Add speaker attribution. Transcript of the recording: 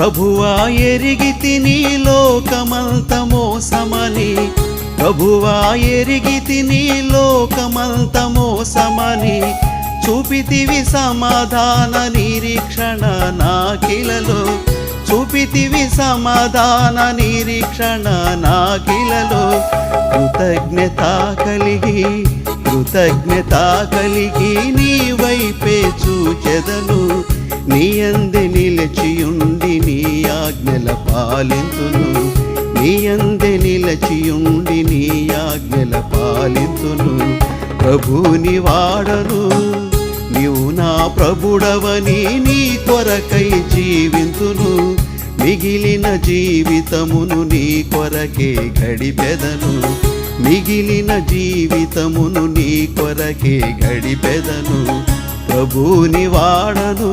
Speaker 1: ప్రభువా ఎరిగితి నీ లోకమంత మోసమని, ప్రభువా ఎరిగితి నీ లోకమంత మోసమని, చూపితివి సమాధాన నిరీక్షణ నాకిలలో, చూపితివి సమాధాన నిరీక్షణ నాకిలలో. కృతజ్ఞత కలిగి నీ వైపే చూచెదను, నీ యందే నిలచియుండి నీ ఆజ్ఞల పాలింతును, నీ యందే నిలచియుండి నీ ఆజ్ఞల పాలింతును. ప్రభుని వాడను, నీవు నా ప్రభుడవని నీ కొరకై జీవింతును, మిగిలిన జీవితమును నీ కొరకే గడిపెదను, మిగిలిన జీవితమును నీ కొరకే గడిపెదను. ప్రభుని వాడను.